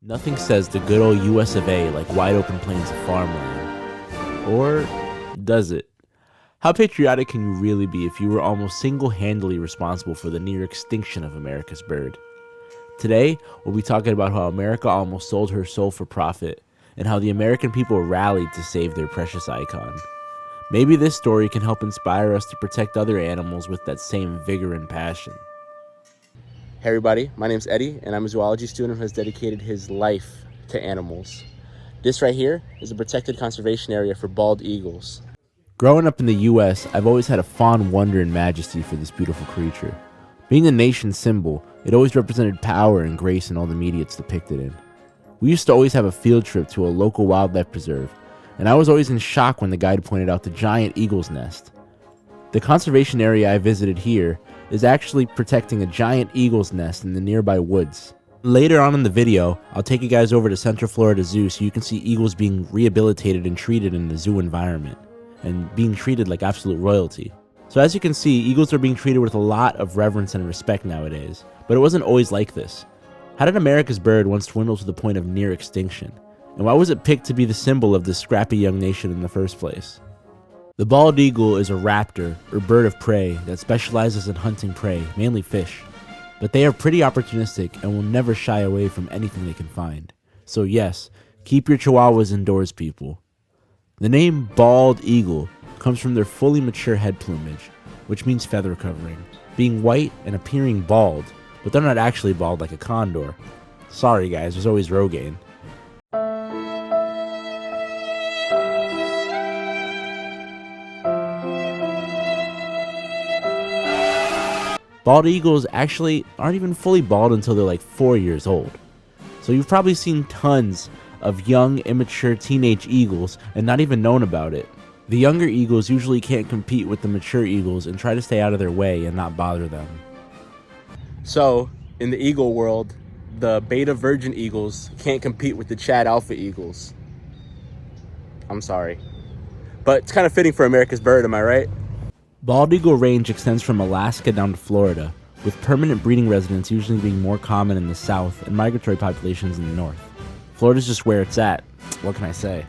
Nothing says the good old US of A like wide open plains of farmland. Or does it? How patriotic can you really be if you were almost single-handedly responsible for the near extinction of America's bird? Today, we'll be talking about how America almost sold her soul for profit, and how the American people rallied to save their precious icon. Maybe this story can help inspire us to protect other animals with that same vigor and passion. Hey everybody, my name's Eddie, and I'm a zoology student who has dedicated his life to animals. This right here is a protected conservation area for bald eagles. Growing up in the US, I've always had a fond wonder and majesty for this beautiful creature. Being the nation's symbol, it always represented power and grace in all the media it's depicted in. We used to always have a field trip to a local wildlife preserve, and I was always in shock when the guide pointed out the giant eagle's nest. The conservation area I visited here is actually protecting a giant eagle's nest in the nearby woods. Later on in the video, I'll take you guys over to Central Florida Zoo so you can see eagles being rehabilitated and treated in the zoo environment, and being treated like absolute royalty. So as you can see, eagles are being treated with a lot of reverence and respect nowadays, but it wasn't always like this. How did America's bird once dwindle to the point of near extinction? And why was it picked to be the symbol of this scrappy young nation in the first place? The bald eagle is a raptor, or bird of prey, that specializes in hunting prey, mainly fish. But they are pretty opportunistic and will never shy away from anything they can find. So yes, keep your chihuahuas indoors, people. The name bald eagle comes from their fully mature head plumage, which means feather covering, being white and appearing bald, but they're not actually bald like a condor. Sorry guys, there's always Rogaine. Bald eagles actually aren't even fully bald until they're like 4 years old. So you've probably seen tons of young, immature teenage eagles and not even known about it. The younger eagles usually can't compete with the mature eagles and try to stay out of their way and not bother them. So, in the eagle world, the beta virgin eagles can't compete with the Chad alpha eagles. I'm sorry. But it's kind of fitting for America's bird, am I right? Bald eagle range extends from Alaska down to Florida, with permanent breeding residents usually being more common in the south and migratory populations in the north. Florida's just where it's at. What can I say?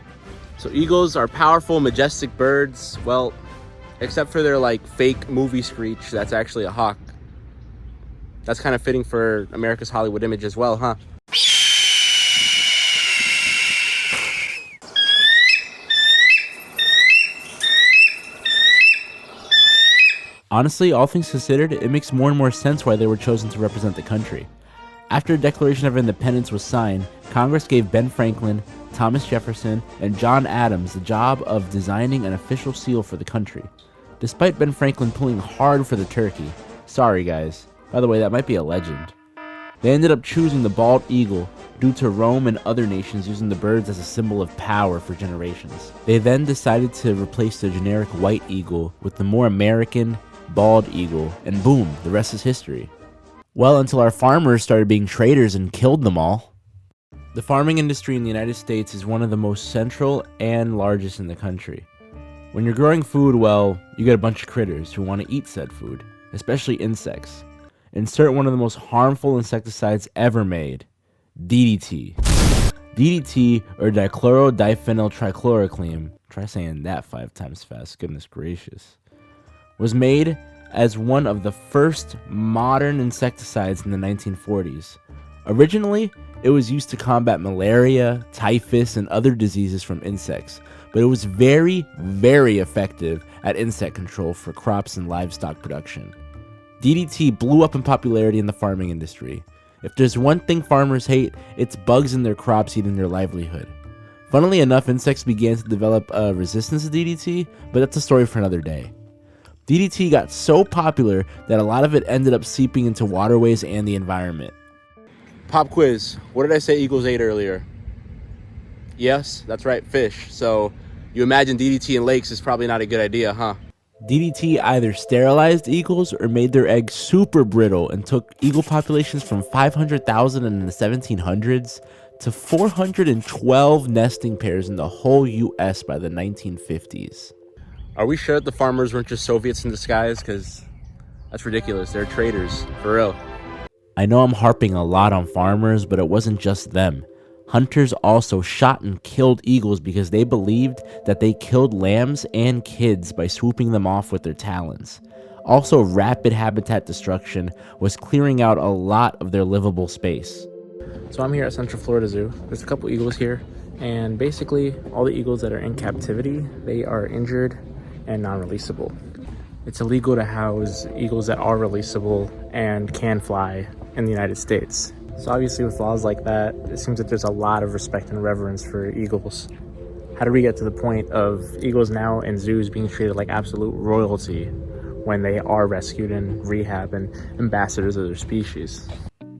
So eagles are powerful, majestic birds. Well, except for their like fake movie screech, that's actually a hawk. That's kind of fitting for America's Hollywood image as well, huh? Honestly, all things considered, it makes more and more sense why they were chosen to represent the country. After the Declaration of Independence was signed, Congress gave Ben Franklin, Thomas Jefferson, and John Adams the job of designing an official seal for the country. Despite Ben Franklin pulling hard for the turkey, sorry guys, by the way, that might be a legend, they ended up choosing the bald eagle due to Rome and other nations using the birds as a symbol of power for generations. They then decided to replace the generic white eagle with the more American bald eagle, and boom, the rest is history. Well, until our farmers started being traitors and killed them all. The farming industry in the United States is one of the most central and largest in the country. When you're growing food, well, you get a bunch of critters who want to eat said food, especially insects. Insert one of the most harmful insecticides ever made, DDT. DDT, or dichlorodiphenyltrichloroethylene, try saying that 5 times fast, goodness gracious, was made as one of the first modern insecticides in the 1940s. Originally, it was used to combat malaria, typhus, and other diseases from insects, but it was very, very effective at insect control for crops and livestock production. DDT blew up in popularity in the farming industry. If there's one thing farmers hate, it's bugs in their crops eating their livelihood. Funnily enough, insects began to develop a resistance to DDT, but that's a story for another day. DDT got so popular that a lot of it ended up seeping into waterways and the environment. Pop quiz. What did I say eagles ate earlier? Yes, that's right, fish. So you imagine DDT in lakes is probably not a good idea, huh? DDT either sterilized eagles or made their eggs super brittle and took eagle populations from 500,000 in the 1700s to 412 nesting pairs in the whole US by the 1950s. Are we sure that the farmers weren't just Soviets in disguise? Because that's ridiculous. They're traitors, for real. I know I'm harping a lot on farmers, but it wasn't just them. Hunters also shot and killed eagles because they believed that they killed lambs and kids by swooping them off with their talons. Also, rapid habitat destruction was clearing out a lot of their livable space. So I'm here at Central Florida Zoo. There's a couple eagles here, and basically all the eagles that are in captivity, they are injured and non-releasable. It's illegal to house eagles that are releasable and can fly in the United States. So obviously with laws like that, it seems that there's a lot of respect and reverence for eagles. How do we get to the point of eagles now in zoos being treated like absolute royalty when they are rescued and rehab and ambassadors of their species?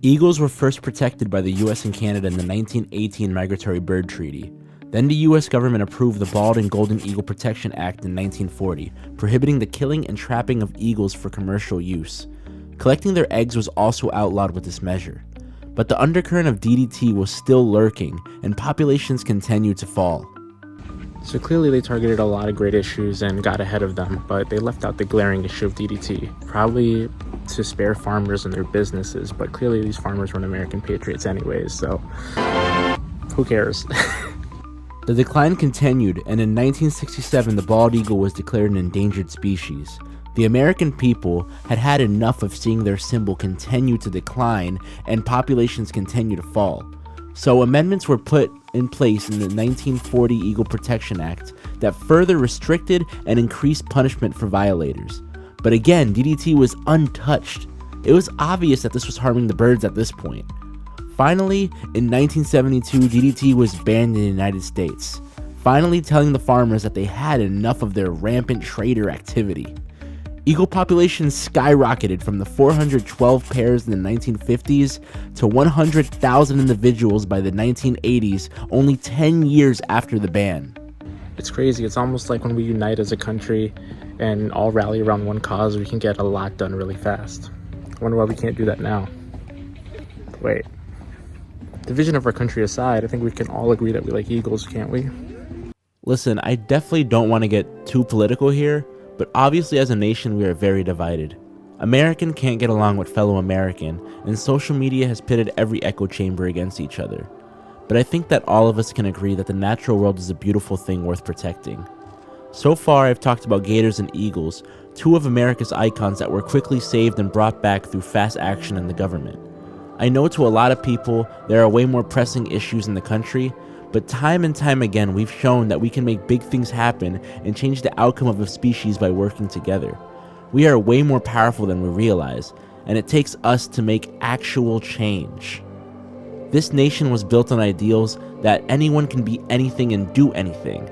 Eagles were first protected by the US and Canada in the 1918 Migratory Bird Treaty. Then the US government approved the Bald and Golden Eagle Protection Act in 1940, prohibiting the killing and trapping of eagles for commercial use. Collecting their eggs was also outlawed with this measure. But the undercurrent of DDT was still lurking, and populations continued to fall. So clearly they targeted a lot of great issues and got ahead of them, but they left out the glaring issue of DDT, probably to spare farmers and their businesses, but clearly these farmers weren't American patriots anyways, so who cares? The decline continued, and in 1967 the bald eagle was declared an endangered species. The American people had had enough of seeing their symbol continue to decline and populations continue to fall. So amendments were put in place in the 1940 Eagle Protection Act that further restricted and increased punishment for violators. But again, DDT was untouched. It was obvious that this was harming the birds at this point. Finally, in 1972, DDT was banned in the United States, finally telling the farmers that they had enough of their rampant trader activity. Eagle populations skyrocketed from the 412 pairs in the 1950s to 100,000 individuals by the 1980s, only 10 years after the ban. It's crazy. It's almost like when we unite as a country and all rally around one cause, we can get a lot done really fast. I wonder why we can't do that now. Wait. Division of our country aside, I think we can all agree that we like eagles, can't we? Listen, I definitely don't want to get too political here, but obviously as a nation we are very divided. American can't get along with fellow American, and social media has pitted every echo chamber against each other. But I think that all of us can agree that the natural world is a beautiful thing worth protecting. So far I've talked about gators and eagles, two of America's icons that were quickly saved and brought back through fast action in the government. I know to a lot of people there are way more pressing issues in the country, but time and time again we've shown that we can make big things happen and change the outcome of a species by working together. We are way more powerful than we realize, and it takes us to make actual change. This nation was built on ideals that anyone can be anything and do anything.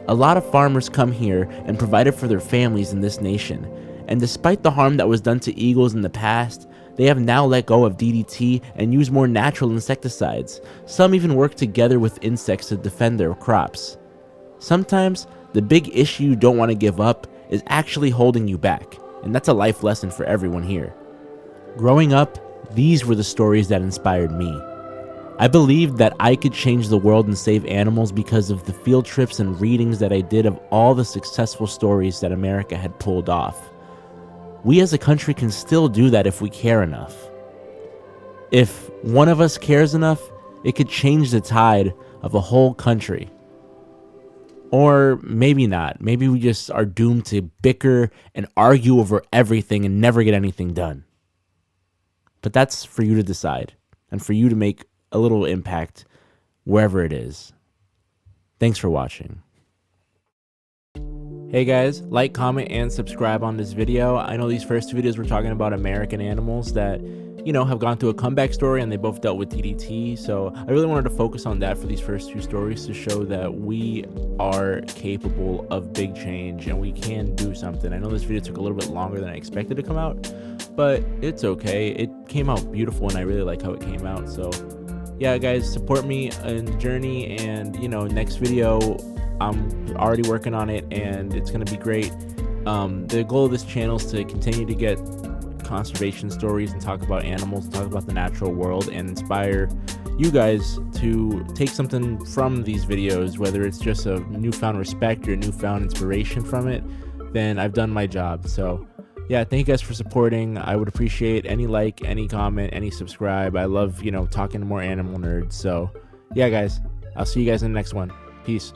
A lot of farmers come here and provided for their families in this nation, and despite the harm that was done to eagles in the past, they have now let go of DDT and use more natural insecticides. Some even work together with insects to defend their crops. Sometimes, the big issue you don't want to give up is actually holding you back, and that's a life lesson for everyone here. Growing up, these were the stories that inspired me. I believed that I could change the world and save animals because of the field trips and readings that I did of all the successful stories that America had pulled off. We as a country can still do that if we care enough. If one of us cares enough, it could change the tide of a whole country. Or maybe not. Maybe we just are doomed to bicker and argue over everything and never get anything done. But that's for you to decide, and for you to make a little impact wherever it is. Thanks for watching. Hey guys, like, comment, and subscribe on this video. I know these first two videos were talking about American animals that, have gone through a comeback story, and they both dealt with DDT. So I really wanted to focus on that for these first two stories to show that we are capable of big change and we can do something. I know this video took a little bit longer than I expected to come out, but it's okay. It came out beautiful and I really like how it came out. So yeah, guys, support me in the journey, and next video I'm already working on it and it's gonna be great. The goal of this channel is to continue to get conservation stories and talk about animals, talk about the natural world, and inspire you guys to take something from these videos, whether it's just a newfound respect or newfound inspiration from it. Then I've done my job. So yeah, thank you guys for supporting. I would appreciate any like, any comment, any subscribe. I love talking to more animal nerds. So Yeah, guys, I'll see you guys in the next one. Peace.